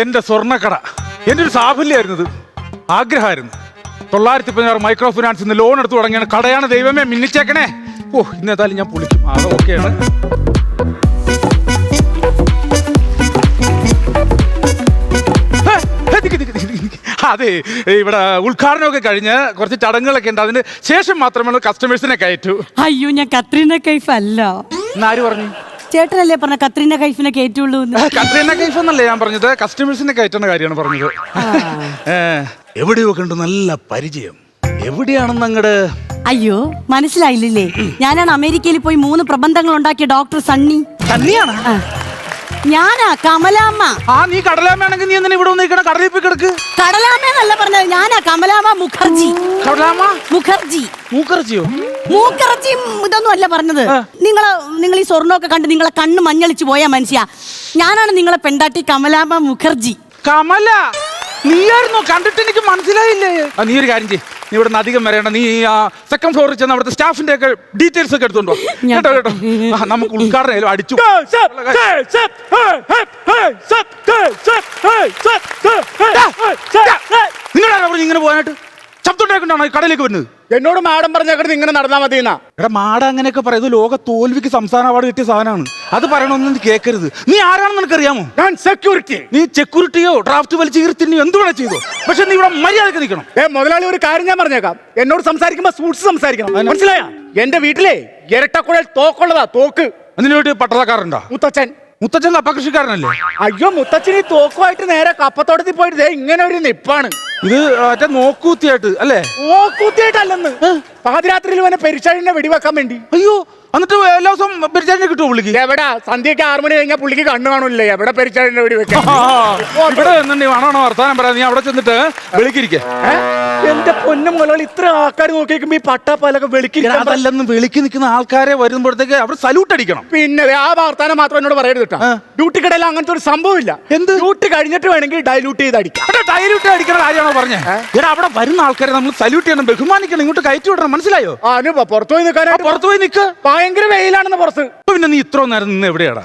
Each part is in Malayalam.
എന്റെ സ്വർണ്ണക്കട എന്റെ ഒരു സാഫല്യമായിരുന്നത്, ആഗ്രഹമായിരുന്നു. 916 മൈക്രോ ഫിനാൻസ് ഇന്ന് ലോൺ എടുത്തു തുടങ്ങിയാണ്. കടയാണ് ദൈവമേ, മിന്നിച്ചേക്കണേ. ഓ, ഇന്നേതായാലും ഞാൻ പൊളിക്കും. അത് ഓക്കെയാണ്. അതെ, ഇവിടെ ഉദ്ഘാടനമൊക്കെ കഴിഞ്ഞ് കുറച്ച് ചടങ്ങുകളൊക്കെ ഉണ്ട്. അതിന് ശേഷം മാത്രമേ കസ്റ്റമേഴ്സിനെ കയറ്റൂ. അയ്യോ, ഞാൻ കത്രീന കൈഫ് അല്ല. ആര് പറഞ്ഞു? ചേട്ടനല്ലേ പറഞ്ഞ കത്രീന കൈഫിനെ കയറ്റുള്ളൂ. കത്രീന കൈഫ് എന്നല്ലേ ഞാൻ പറഞ്ഞത്, കസ്റ്റമേഴ്സിനെ കയറ്റുന്ന കാര്യമാണ് പറഞ്ഞത്. എവിടെയൊക്കെ ഉണ്ട് നല്ല പരിചയം, എവിടെയാണെന്ന് അങ്ങട്. അയ്യോ, മനസ്സിലായില്ലേ? ഞാനാണ് അമേരിക്കയിൽ പോയി 3 പ്രബന്ധങ്ങൾ ഉണ്ടാക്കിയ ഡോക്ടർ സണ്ണി. സണ്ണിയാണ്? ഞാനാ കമലാമ്മ. ആ, നീ കടലാമ്മയാണെങ്കിൽ നീ എന്തിനാ ഇവിടെ വന്നിരിക്കണ? കടലിൽ പോയി കിടക്ക്. കടലാമ്മന്നല്ല പറഞ്ഞത്, ഞാനാ കമലാമ്മ മുഖർജി. കടലാമ്മ മുഖർജി. മൂക്കർജിയോ? മൂക്കറച്ചിയും ഇതൊന്നും അല്ല പറഞ്ഞത്. നിങ്ങൾ ഈ സ്വർണ്ണമൊക്കെ കണ്ട് നിങ്ങളെ കണ്ണ് മഞ്ഞളിച്ച് പോയാ മനുഷ്യ. ഞാനാണ് നിങ്ങളെ പെണ്ടാട്ടി കമലാമ്മ മുഖർജി. കമല, നീയായിരുന്നോ? കണ്ടിട്ട് എനിക്ക് മനസ്സിലായില്ലേ. നീ ഒരു കാര്യം ചെയ്യ്, നീ ഇവിടെ അധികം വരേണ്ട. നീ സെക്കൻഡ് ഫ്ലോറിൽ ചെന്ന് അവിടുത്തെ സ്റ്റാഫിന്റെ ഒക്കെ ഡീറ്റെയിൽസ് ഒക്കെ എടുത്തോണ്ടോ. കേട്ടോ കേട്ടോ, നമുക്ക് ഉദ്ഘാടനം അടിച്ചു. നിങ്ങളാണ് പറഞ്ഞു ഇങ്ങനെ പോകാനായിട്ട്? ശബ്ദം ഉണ്ടായിക്കൊണ്ടാണോ കടയിലേക്ക് വരുന്നത്? എന്നോട് മാഡം പറഞ്ഞേക്കണത് ഇങ്ങനെ നടന്നാൽ മതി എന്നാ. എടാ, മാഡ അങ്ങനെയൊക്കെ പറയുന്നത് ലോക തോൽവിക്ക് സംസ്ഥാന അവാർഡ് കിട്ടിയ സാധനമാണ്. അത് പറയണമെന്ന് കേൾക്കരുത്. നീ ആരാണെന്ന് നിനക്കറിയാമോ? ഞാൻ സെക്യൂരിറ്റി. നീ സെക്യൂരിറ്റിയോ ഡ്രാഫ്റ്റ് വലിച്ചു കീർത്തിയോ എന്ത് വേണേ ചെയ്തോ, പക്ഷെ നീ ഇവിടെ മര്യാദക്ക് നിൽക്കണം. മുതലാളി, ഒരു കാര്യം ഞാൻ പറഞ്ഞേക്കാം. എന്നോട് സംസാരിക്കുമ്പോ സൂട്ട്സ് സംസാരിക്കണം, മനസ്സിലായോ? എന്റെ വീട്ടിലെ ഇരട്ടക്കുഴൽ തോക്കുള്ളതാ, തോക്ക്. അതിനു വേണ്ടി പട്ടളക്കാരുണ്ടോ? മുത്തച്ഛൻ. മുത്തച്ഛൻ കപ്പ കൃഷിക്കാരനല്ലേ? അയ്യോ, മുത്തച്ഛൻ ഈ തോക്കുമായിട്ട് നേരെ കപ്പത്തോട്ടത്തിൽ പോയിട്ട് ഇങ്ങനെ ഒരു നിപ്പാണ്. ഇത് മറ്റേ നോക്കൂത്തിയായിട്ട് അല്ലേ? നോക്കൂത്തിയായിട്ടല്ലെന്ന്, പാതിരാത്രിയിൽ വന്നെ പെരിച്ചാഴിനെ വെടിവെക്കാൻ വേണ്ടി. അയ്യോ, എന്നിട്ട് എല്ലാ ദിവസവും പെരിച്ചാഴിനെ കിട്ടുമോ പുള്ളിക്ക്? എവിടാ, സന്ധ്യക്ക് 6 മണി കഴിഞ്ഞാൽ പുള്ളിക്ക് കണ്ണു കാണൂല്ലേ? എവിടെ പെരിച്ചാഴിനെ വെടിവെക്കാൻ? ഇവിടെ നിന്നുണ്ട് വേണോ വർത്താനം പറയാം. നീ അവിടെ ചെന്നിട്ട് വെളിക്കിരിക്ക. എന്റെ പൊന്നും മുതലാളി, ഇത്ര ആൾക്കാർ നോക്കിയേക്കുമ്പോ ഈ പട്ടാപ്പാലൊക്കെ വെളിക്കിരിക്കാൻ. അതല്ലെന്ന്, വെളിക്ക് നിൽക്കുന്ന ആൾക്കാരെ വരുമ്പോഴത്തേക്ക് അവർ സല്യൂട്ട് അടിക്കണം. പിന്നെ ആ വർത്താനം മാത്രം എന്നോട് പറയരുത് കേട്ടോ. ഡ്യൂട്ടി കടയിൽ അങ്ങനത്തെ ഒരു സംഭവം ഇല്ല. എന്ത്? ഡ്യൂട്ടി കഴിഞ്ഞിട്ട് വേണമെങ്കിൽ ഡൈലൂട്ട് ചെയ്ത് അടിക്കാം. ഡൈലൂട്ട് അടിക്കണ കാര്യമാണോ പറഞ്ഞേ? എടാ, അവിടെ വരുന്ന ആൾക്കാരെ നമ്മൾ സല്യൂട്ട് ചെയ്യണം, ബഹുമാനിക്കണം, ഇങ്ങോട്ട് കയറ്റി വിടണം. മനസ്സിലായോ? പുറത്തു പോയി നിൽക്കാനായിട്ട്. പുറത്തു പോയി നിൽക്ക്. ഭയങ്കര വെയിലാണെന്ന് പുറത്ത്. പിന്നെ നീ ഇത്ര നേരം നിന്ന് എവിടെയാടാ?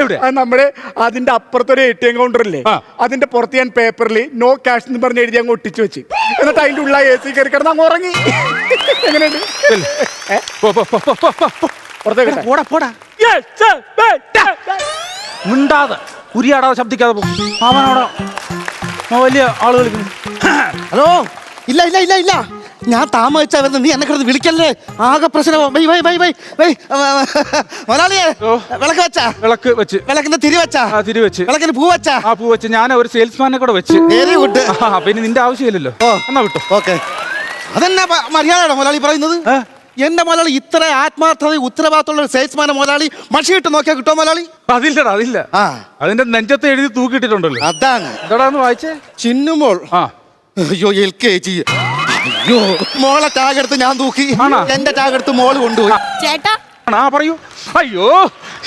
എവിടെയാ? നമ്മുടെ അതിന്റെ അപ്പുറത്തൊരു ATM കൗണ്ടർ ഇല്ലേ, അതിന്റെ പുറത്ത് ഞാൻ പേപ്പറിൽ നോ ക്യാഷ് എന്ന് പറഞ്ഞ് എഴുതി അങ്ങ് ഒട്ടിച്ചു വെച്ച്, എന്നിട്ട് അതിന്റെ ഉള്ള AC കയറി കിടന്ന് അങ്ങ് ഉറങ്ങി. എങ്ങനെയുണ്ട്? മിണ്ടാതെ ഉരിയാടാതെ ശബ്ദിക്കാതെ പോകും. അവനോടോ വലിയ ആള് വിളിക്കുന്നു. ഹലോ, ഇല്ല ഇല്ല ഇല്ല ഇല്ല, ഞാൻ താമസിച്ചാ വരുന്നത്. നീ എന്നെ കിടന്ന് വിളിക്കല്ലേ, ആകെ പ്രശ്നമോ. മലയാളിയെ, വിളക്ക് വെച്ചാ? വിളക്ക് വെച്ച്. വിളക്കിന്റെ തിരി വെച്ചാ? തിരി വെച്ച്. വിളക്കിന് പൂ വെച്ചാ? ആ, പൂ വെച്ച്. ഞാൻ ഒരു സെയിൽസ്മാനെ കൂടെ വെച്ച്. Very good. പിന്നെ നിന്റെ ആവശ്യമില്ലല്ലോ. എന്നാ വിട്ടോ. ഓക്കെ. അതെന്നാ മര്യാദയാണോ മുതലാളി പറയുന്നത്? എന്റെ മുതലാളി ഇത്ര ആത്മാർത്ഥത ഉത്തരവാദിത്തമുള്ള ഒരു സെയിൽസ്മാനെ മുതലാളി മഷിയിട്ട് നോക്കിയാൽ കിട്ടോ മുതലാളി? അതില്ലടാ, അതില്ല. അതിന്റെ നെഞ്ചത്ത് എഴുതി തൂക്കിയിട്ടിട്ടുണ്ടല്ലോ. അതാണ്. എന്താടാന്ന് വായിച്ചേ? ചിന്നുമോൾ. അയ്യോ, LKG. അയ്യോ, മോളെ ടാഗെടുത്ത് ഞാൻ തൂക്കി, എന്റെ ടാഗെടുത്ത് മോള് കൊണ്ടുപോയി. ചേട്ടാ, പറയൂ. അയ്യോ,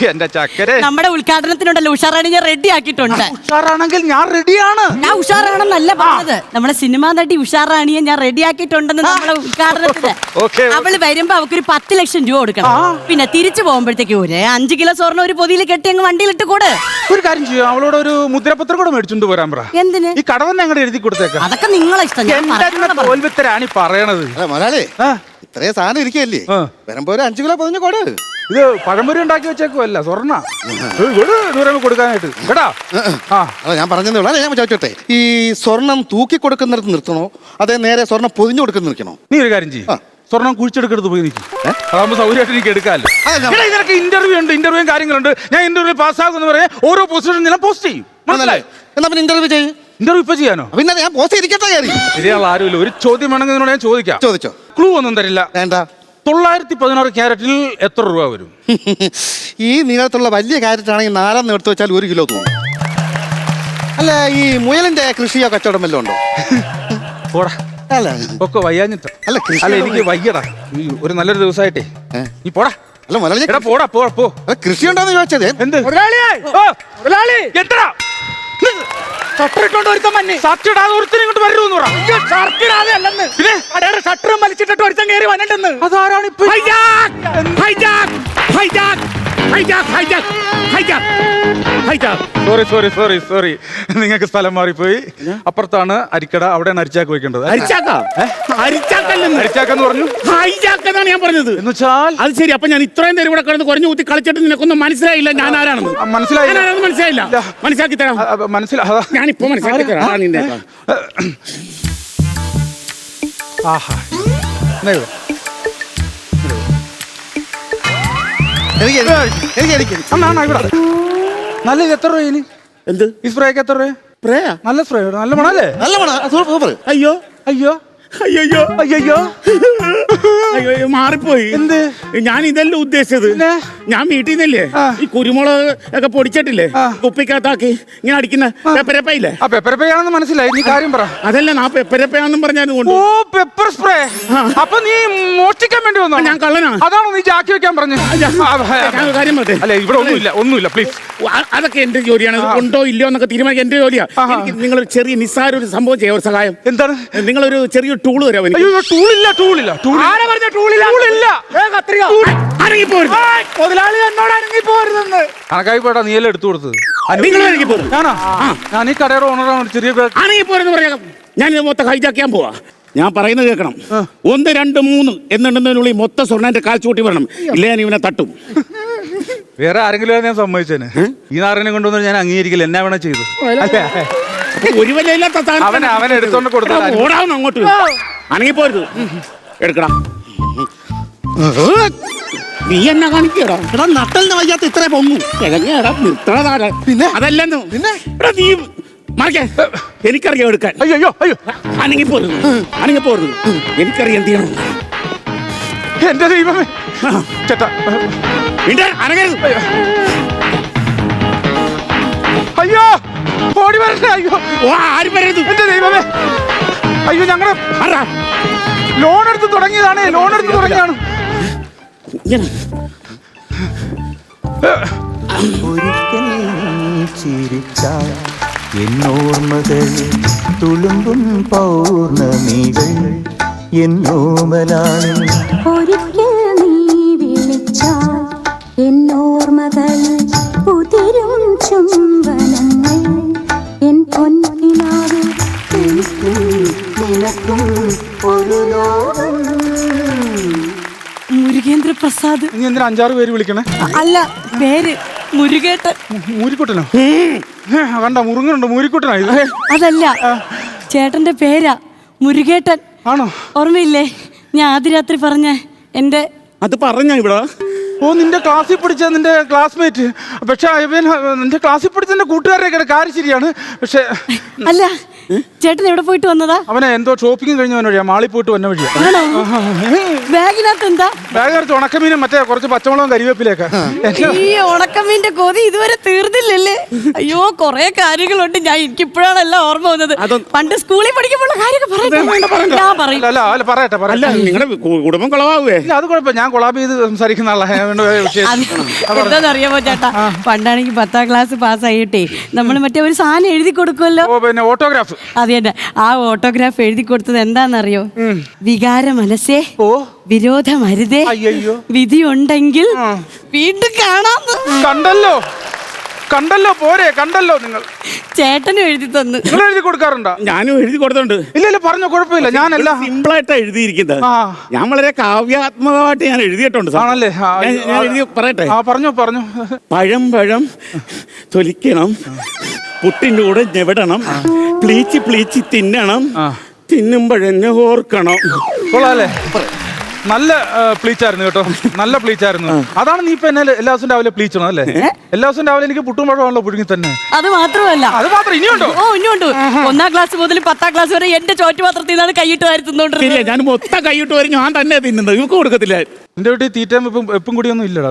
എന്റെ ചക്കരെ, നമ്മുടെ ഉദ്ഘാടനത്തിനുണ്ടല്ലോ ഉഷാറാണി ഞാൻ റെഡി ആക്കിയിട്ടുണ്ട്. ഉഷാറാണെങ്കിൽ ഞാൻ റെഡിയാണ്. ഞാൻ ഉഷാറാണെന്നല്ല പറഞ്ഞത്, നമ്മുടെ സിനിമാ നടി ഉഷാറാണിയെ ഞാൻ റെഡി ആക്കിയിട്ടുണ്ടെന്ന് നമ്മുടെ ഉദ്ഘാടനത്തിന്. അവള് വരുമ്പോ അവക്കൊരു 10 ലക്ഷം രൂപ കൊടുക്കണം. പിന്നെ തിരിച്ചു പോകുമ്പോഴത്തേക്ക് ഒരു 5 കിലോ സ്വർണ്ണം ഒരു പൊതിയിൽ കെട്ടി അങ്ങ് വണ്ടിയിലിട്ട് കൂടെ. ഒരു കാര്യം ചെയ്യും, അവളോട് ഒരു മുദ്രപത്രം കൂടെ മേടിച്ചോണ്ട് വരാൻ പറ. എന്തിന്? ഈ കടവന്നെ അങ്ങോട്ട് എഴുതി കൊടുത്തേക്കാം. അതൊക്കെ നിങ്ങളെ ഇഷ്ടം. തോൽവിത്തരാണ് ഈ പറയണത്. മുതലാളി, ഇത്രയും സാധനം ഇരിക്കല്ലേ, വരുമ്പോ ഒരു 5 കിലോ പൊതിഞ്ഞ് കൊട്. ഇത് പഴംപൊരി ഉണ്ടാക്കി വെച്ചേക്കുമല്ല, സ്വർണ്ണ ദൂരം കൊടുക്കാനായിട്ട് കേട്ടാ. ഞാൻ പറഞ്ഞതേ ഉള്ളൂ. ഞാൻ ചോദിച്ചോട്ടെ, ഈ സ്വർണം തൂക്കി കൊടുക്കുന്നിടത്ത് നിർത്തണോ അതേ നേരെ സ്വർണം പൊതിഞ്ഞു കൊടുക്കുന്ന നിൽക്കണോ? നീ ഒരു കാര്യം ചെയ്യും, സ്വർണം കുഴിച്ചെടുക്കരുത് പോയി നിൽക്കും. അതാകുമ്പോ സൗകര്യമായിട്ട് എനിക്ക് എടുക്കാമല്ലോ. ഇതിനൊക്കെ ഇന്റർവ്യൂ ഉണ്ട്, ഇന്റർവ്യൂവും കാര്യങ്ങളുണ്ട്. ഞാൻ ഇന്റർവ്യൂ പാസ്സാകുന്ന പറയാൻ ഓരോ പോസ്റ്റും ഞാൻ പോസ്റ്റ് ചെയ്യും. മനസ്സിലായി? എന്നാ പിന്നെ ഇന്റർവ്യൂ ചെയ്യും. ഇന്റർവ്യൂ ഇപ്പൊ ചെയ്യാനോ? പിന്നെ ഞാൻ പോസ്റ്റ് ഇരിക്കട്ടെ. ശരിയാള ആരുമില്ല. ഒരു ചോദ്യം വേണമെങ്കിൽ നിന്നോട് ഞാൻ ചോദിക്കാം. ചോദിച്ചോ. ക്ലൂ ഒന്നും തരില്ല. വേണ്ട. 916 ക്യാരറ്റിൽ എത്ര രൂപ വരും? ഈ നീളത്തുള്ള വലിയ ക്യാരറ്റ് ആണെങ്കിൽ 4 എടുത്ത് വെച്ചാൽ 1 കിലോ തോന്നും. അല്ല, ഈ മുയലിന്റെ കൃഷിയോ കച്ചവടം വല്ലതും ഉണ്ടോ? പോടാ, അല്ല ഒക്കെ വയ്യാഞ്ഞിട്ട്. അല്ല, എനിക്ക് വയ്യടാ. ഒരു നല്ലൊരു ദിവസമായിട്ടേ നീ പോടാ. അല്ല മുതലാളി, പോടാ പോ. കൃഷി ഉണ്ടോന്ന് ചോദിച്ചത്. എന്ത്? ഷട്ടറിട്ടോണ്ട് ഒരുത്തൻ മഞ്ഞ് ഷർട്ടിടാതെ ഒരുത്തൻ ഇങ്ങോട്ട് വരൂന്ന് പറ. ഷർട്ടിടാതെ അല്ലെന്ന്, പിന്നെ കടയുടെ ഷട്ടറും വലിച്ചിട്ടിട്ട് ഒരുത്തൻ കയറി വന്നിട്ടെന്ന്. അതാരാണ് ഇപ്പൊ? സോറി നിങ്ങൾക്ക് സ്ഥലം മാറിപ്പോയി. അപ്പുറത്താണ് അരിക്കട, അവിടെയാണ് അരിച്ചാക്ക് വെക്കേണ്ടത്. അരിച്ചാക്കെന്ന് പറഞ്ഞു ഹൈജാക്കെന്നാണ് ഞാൻ പറഞ്ഞത്. എന്ന് വെച്ചാൽ അത് ശരി. അപ്പൊ ഞാൻ ഇത്രയും നേരം ഇവിടെ കിടന്ന് കുറഞ്ഞു കൂത്തി കളിച്ചിട്ട് നിനക്കൊന്നും മനസ്സിലായില്ല ഞാൻ ആരാണെന്ന്. മനസ്സിലായില്ല. മനസ്സിലായില്ല. മനസ്സിലാക്കി തരാം. ഞാനിപ്പോ മനസ്സിലാക്കി തരാം. നിന്റെ ആഹാ ഇവിടെ നല്ല ഇത് എത്ര രൂപ ഇനി? എന്ത് ഈ സ്പ്രേക്ക് എത്ര രൂപ? സ്പ്രേയാ? നല്ല സ്പ്രേ, നല്ല മണല്ലേ? നല്ല മണം. സൂപ്പർ. അയ്യോ അയ്യോ അയ്യോ അയ്യോ അയ്യോ മാറിപ്പോയി. എന്ത്? ഞാൻ ഇതല്ല ഉദ്ദേശിച്ചത്. ഞാൻ വീട്ടിൽ നിന്നല്ലേ ഈ കുരുമുളക് ഒക്കെ പൊടിച്ചിട്ടില്ലേ കുപ്പിക്കകത്താക്കി ഇങ്ങനെ അടിക്കുന്ന പെപ്പരപ്പയില്ലേ? ആ പെപ്പരപ്പയാണെന്ന് മനസ്സിലായി. നീ കാര്യം പറ. അതല്ല ഞാൻ പെപ്പരപ്പയാണെന്നും പറഞ്ഞാൽ. ഓ പെപ്പർ സ്പ്രേ. അപ്പൊ നീ മോഷ്ടിക്കാൻ വേണ്ടി വന്നോ? ഞാൻ കള്ളനാ. അതാണോ നീ ജാക്കി വെക്കാൻ പറഞ്ഞു? കാര്യം പറട്ടെ. അല്ല ഇവിടെ ഒന്നുമില്ല പ്ലീസ്. അതൊക്കെ എന്റെ ജോലിയാണ്. ഉണ്ടോ ഇല്ലയോ എന്നൊക്കെ തീരുമാനിക്കാൻ എന്റെ ജോലിയാ. നിങ്ങളൊരു ചെറിയ നിസ്സാര ഒരു സംഭവം ചെയ്യാം. ഒരു സഹായം. എന്താണ്? നിങ്ങളൊരു ചെറിയ ടൂള് തരാം. മുതലാളി എന്നോട് അനങ്ങിപ്പോരുതെന്ന്. കണക്കായി പോട്ടാ, നീ എല്ലാം എടുത്തു കൊടുത്തത്. ഞാനാ? ഞാൻ ഈ കടയുടെ ഓണറാണ്. ചെറിയ അനങ്ങിപ്പോരെന്ന് പറയാം. ഞാൻ മൊത്തം ഹൈജാക്കാൻ പോവാ. ഞാൻ പറയുന്നത് കേൾക്കണം. 1 2 3 എന്നുണ്ടെന്നുള്ളിൽ മൊത്തം സ്വർണ്ണന്റെ കാൽച്ചൂട്ടി വരണം. ഇല്ല ഞാൻ ഇവനെ തട്ടും. വേറെ ആരെങ്കിലും ഞാൻ സമ്മതിച്ചേനെ. ഈ നാറിനെ കൊണ്ടുവന്ന് ഞാൻ അംഗീകരിക്കില്ല. എന്നാ വേണ ചെയ്തു. ഒരു വിലയില്ലാത്ത അവൻ എടുത്തോണ്ട് കൊടുത്തു. ഓടാവുന്ന അങ്ങോട്ട് അനങ്ങിപ്പോരുത്. എടുക്കടാ. നീ എന്നെ കാണിക്കടാ. എടാ നട്ടലിന് വയ്യാത്ത ഇത്ര പൊങ്ങു. പിന്നെ അതല്ലെന്ന്. പിന്നെ നീ മാറിക്കേ. എനിക്കറിയാം എടുക്കാൻ. അയ്യോ അയ്യോ അനങ്ങിപ്പോരുത്. എനിക്കറിയാം എന്ത് ചെയ്യണം. എന്റെ ദൈവമേ ചേട്ടാ അനങ്ങരുത്. അയ്യോ ഓടി വരട്ടെ. അയ്യോ ആരും വരരുത്. എന്റെ ദൈവമേ. അയ്യോ ഞങ്ങള് ലോൺ എടുത്ത് തുടങ്ങിയതാണ്. ഒരിക്കൽ ചിരിച്ചാൽ എന്നോർമ്മകളിൽ തുളുമ്പും പൗർണമികൾ എന്നോമലാണ്. ഒരിക്കൽ നീ വിളിച്ചാൽ എന്നോർമ്മകളിൽ ഉതിരും ചുംബനങ്ങൾ എൻ പൊന്നിനാവിൽ നിനക്കും ഒരു ലോകം. മുരുകേന്ദ്ര പ്രസാദ്. നീ എന്തിനാ 5-6 പേര് വിളിക്കണേ? അല്ല പേര് മുരുകേട്ടൻ. മൂരിക്കുട്ടനോ? കണ്ട മുറുങ്ങനുണ്ടോ? മൂരിക്കുട്ടനാ ഇത്? അതല്ല ചേട്ടന്റെ പേരാ മുരുകേട്ടൻ. ആണോ? ഓർമ്മയില്ലേ ഞാൻ ആദ്യ രാത്രി പറഞ്ഞ എന്റെ? അത് പറഞ്ഞ ഇവിടെ. ഓ നിന്റെ ക്ലാസ്സിൽ പഠിച്ച നിന്റെ ക്ലാസ്മേറ്റ്. പക്ഷെ നിന്റെ ക്ലാസ്സിൽ പഠിച്ച നിന്റെ കൂട്ടുകാരുടെ കാര്യം ശരിയാണ്. പക്ഷെ അല്ല ചേട്ടൻ എവിടെ പോയിട്ട് വന്നതാ? അവനെ എന്തോ ഷോപ്പിംഗ് കഴിഞ്ഞ വഴിയാ. മാളിൽ പോയിട്ട് വന്ന വഴിയാ. ബാഗിനകത്ത് എന്താ? ബാഗിനകത്ത് ഉണക്കമീനും മറ്റേ കുറച്ച് പച്ചമുളകും കരിവേപ്പിലൊക്കെ. ഈ ഉണക്കമീന്റെ കൊതി ഇതുവരെ തീർന്നില്ലല്ലേ? അയ്യോ കൊറേ കാര്യങ്ങളുണ്ട്. എനിക്കിപ്പോഴാണ് എല്ലാം ഓർമ്മ വന്നത്. പണ്ട് സ്കൂളിൽ പഠിക്കുമ്പോൾ കാര്യമൊക്കെ പറയട്ടെ. നിങ്ങളുടെ കുടുംബം കൊളവാവേ? അത് കുഴപ്പം. ഞാൻ കൊളാബ് ചെയ്ത് സംസാരിക്കുന്ന ആളാ. എന്താണെന്നറിയാമോ ചേട്ടാ, പണ്ടാണെങ്കിൽ 10ാം ക്ലാസ് പാസ്സായിട്ടേ നമ്മൾ മറ്റേ ഒരു സാധനം എഴുതി കൊടുക്കുമല്ലോ. പിന്നെ ഓട്ടോഗ്രാഫ്. അതെ തന്നെ. ആ ഓട്ടോഗ്രാഫ് എഴുതി കൊടുത്തത് എന്താണെന്നറിയോ? വികാര മനസ്സേ വിരോധമരുതേ, വിധി ഉണ്ടെങ്കിൽ വീണ്ടും കാണാം. കണ്ടല്ലോ പോരെ. കണ്ടല്ലോ നിങ്ങൾ. ചേട്ടനും എഴുതി തന്നു. നിങ്ങൾ എഴുതി കൊടുക്കാറുണ്ടോ? ഞാനും എഴുതി കൊടുത്തോണ്ട്. ഇല്ല പറഞ്ഞോ, കുഴപ്പമില്ല. ഞാനല്ല സിമ്പിളായിട്ടാ എഴുതിയിരിക്കുന്നത്. ഞാൻ വളരെ കാവ്യാത്മകമായിട്ട് ഞാൻ എഴുതിയിട്ടുണ്ട്. ആണല്ലേ? ഞാൻ എഴുതി പറയട്ടെ. പറഞ്ഞോ. പഴം തൊലിക്കണം, പുട്ടിൻ്റെ കൂടെ ഞെവിടണം, പ്ലീച്ച് തിന്നണം, തിന്നുമ്പോഴെന്നെ ഓർക്കണം. കൊള്ളാല്ലേ? നല്ല പ്ലീച്ചായിരുന്നു കേട്ടോ. നല്ല പ്ലീച്ചായിരുന്നു. അതാണ് നീ ഇപ്പൊ എന്നെ എല്ലാ ദിവസവും രാവിലെ പ്ലീച്ചണം അല്ലേ? എല്ലാ ദിവസവും രാവിലെ എനിക്ക് പുട്ടും പഴമാണല്ലോ പുഴുങ്ങി തന്നെ. അത് മാത്രമല്ല. അത് മാത്രം ഇനിയുണ്ടോ? ഓ ഇനിയുണ്ട്. 1ാം ക്ലാസ് മുതൽ 10ാം ക്ലാസ് വരെ എന്റെ ചോറ്റുപാത്രത്തിൽ നിന്നാണ് കൈയിട്ട് വാരി തിന്നോണ്ടിരുന്നത്. ഞാൻ മൊത്തം കൈയിട്ട് വരും. ഞാൻ തന്നെ തിന്നുന്നത്. ഇവക്ക് കൊടുക്കത്തില്ല. എന്റെ വീട്ടിൽ തീറ്റയും എപ്പം കൂടിയൊന്നും ഇല്ലടാ.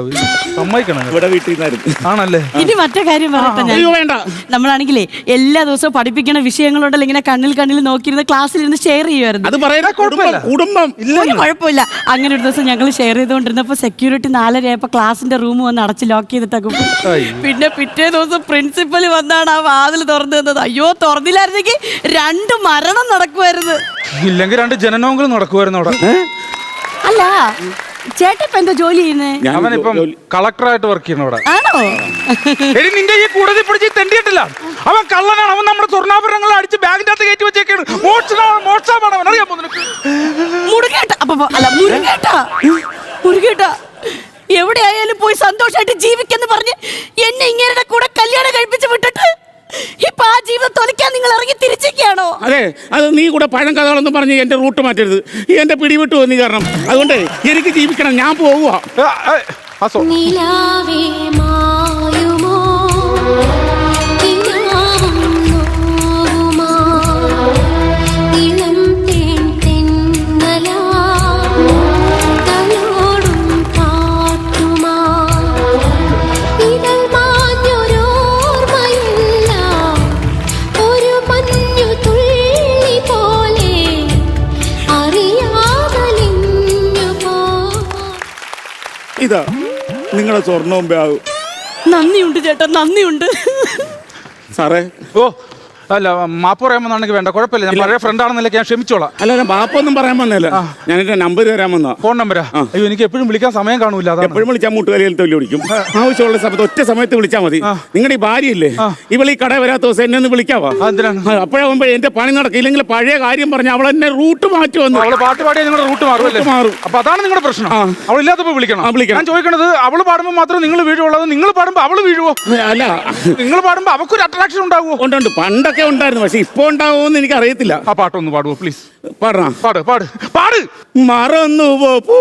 സമ്മതിക്കണം. ഇവിടെ വീട്ടിൽ നിന്നായിരുന്നു. ആണല്ലേ? ഇനി മറ്റേ കാര്യം പറയട്ടെ ഞാൻ. വേണ്ട. നമ്മളാണെങ്കിലേ എല്ലാ ദിവസവും പഠിപ്പിക്കുന്ന വിഷയങ്ങളുണ്ടല്ലോ ഇങ്ങനെ കണ്ണിൽ നോക്കിയിരുന്ന ക്ലാസ്സിലിരുന്ന് ഷെയർ ചെയ്യുമായിരുന്നു. അത് പറയുന്ന കുടുംബം ഒരു കുഴപ്പമില്ല. അങ്ങനെ ഒരു ദിവസം ഞങ്ങൾ ഷെയർ ചെയ്തുകൊണ്ടിരുന്നപ്പോ സെക്യൂരിറ്റി 4:30 ആയപ്പോ ക്ലാസിന്റെ റൂം വന്ന് അടച്ച് ലോക്ക് ചെയ്തിട്ടൊക്കെ പോയി. പിന്നെ പിറ്റേ ദിവസം പ്രിൻസിപ്പൽ വന്നാണ് ആ വാതിൽ തുറന്നു തന്നത്. അയ്യോ തുറന്നില്ലായിരുന്നെങ്കിൽ 2 മരണം നടക്കുമായിരുന്നു. ഇല്ലെങ്കിൽ 2 ജനനങ്ങളും നടക്കുമായിരുന്നു അവിടെ. അല്ല ചേട്ടൻ ഇപ്പൊ എന്താ ജോലി ചെയ്യുന്നേ? അവനിപ്പം കളക്ടറായിട്ട് വർക്ക് ചെയ്യണം അവിടെ. ആണോ? എടി നിന്റെ ഈ കൂടുതൽ പിടിച്ച് തെണ്ടിയിട്ടില്ല. അവൻ കള്ളനാണ്. അവൻ നമ്മുടെ സ്വർണ്ണാഭരണങ്ങൾ അടിച്ച് ബാഗിന്റെ അകത്ത് കയറ്റി വെച്ചേക്കാണ്. മോഷണമാണ് അവൻ. അറിയാമോ നിനക്ക്? മുരുകേട്ടാ എവിടെയായാലും പോയി സന്തോഷമായിട്ട് ജീവിക്കെന്ന് പറഞ്ഞ് എന്നെ ഇങ്ങനെ കൂടെ കല്യാണം കഴിപ്പിച്ച് വിട്ടിട്ട് ഇപ്പൊ ആ ജീവിതം തൊലയ്ക്കാൻ നിങ്ങൾ ഇറങ്ങി തിരിച്ചൊക്കെയാണോ? അതെ, അത് നീ കൂടെ പഴം കഥകളൊന്നും പറഞ്ഞ് എന്റെ റൂട്ട് മാറ്റരുത്. ഈ എന്റെ പിടിവിട്ടു നീ കാരണം. അതുകൊണ്ട് എനിക്ക് ജീവിക്കണം. ഞാൻ പോവുക. നിലാവേ മായുമോ കിനാവും നോവുമാ ഇളം തേൻ തെന്നലാ തലോടും കാറ്റുമാ ഇതൾ മാഞ്ഞൊരോർമ്മയില്ല ഒരു മഞ്ഞു തുള്ളി പോലെ അറിയാതലിഞ്ഞു പോ. ഇതാ നിങ്ങളുടെ സ്വർണവും ബാഗും. നന്ദിയുണ്ട് ചേട്ടാ, നന്ദിയുണ്ട്. സാറേ, ഓ അല്ല, മാപ്പ് പറയാമെന്നാണെങ്കിൽ വേണ്ട, കുഴപ്പമില്ല. ഞാൻ പഴയ ഫ്രണ്ടാണെന്നല്ലേ ഞാൻ ക്ഷമിച്ചോളാം. അല്ല ബാപ്പൊന്നും പറയാൻ വന്നല്ല. ഞാൻ എന്റെ നമ്പർ തരാൻ വന്നാ. ഫോൺ നമ്പരാ? അയ്യോ, എനിക്ക് എപ്പോഴും വിളിക്കാൻ സമയം കാണൂല. എപ്പോഴും വിളിച്ചാൽ മുട്ടുകാലിയിൽ തൊല്ലി വിളിക്കും. ആവശ്യമുള്ള സമയത്ത് ഒറ്റ സമയത്ത് വിളിച്ചാൽ മതി. നിങ്ങളുടെ ഈ ഭാര്യയില്ലേ, ഇവൾ ഈ കട വരാത്ത ദിവസം എന്നെ ഒന്ന് വിളിക്കാവാ. അപ്പോഴാകുമ്പോ എന്റെ പണി നടക്കില്ലെങ്കിൽ പഴയ കാര്യം പറഞ്ഞ അവൾ എന്നെ റൂട്ട് മാറ്റി വന്നു. അവള് പാട്ട് പാടിയാൽ നിങ്ങളുടെ റൂട്ട് മാറും. അപ്പൊ അതാണ് നിങ്ങളുടെ പ്രശ്നം. അവളില്ലാത്തപ്പോ വിളിക്കണം. ഞാൻ ചോദിക്കണത്, അവള് പാടുമ്പോ മാത്രം നിങ്ങൾ വീഴുള്ളത്, നിങ്ങൾ പാടുമ്പോ അവള് വീഴുവോ? അല്ല, നിങ്ങൾ പാടുമ്പോ അവക്കൊരു അട്രാക്ഷൻ ഉണ്ടാവുമോ? ഉണ്ട്, പണ്ടൊക്കെ ഉണ്ടായിരുന്നു. പക്ഷെ ഇപ്പൊ ഉണ്ടാവുമെന്ന് എനിക്ക് അറിയത്തില്ല. ആ പാട്ടൊന്ന് പാടുവോ പ്ലീസ്? പാടാ. പാട്. മറന്നുവോ പൂ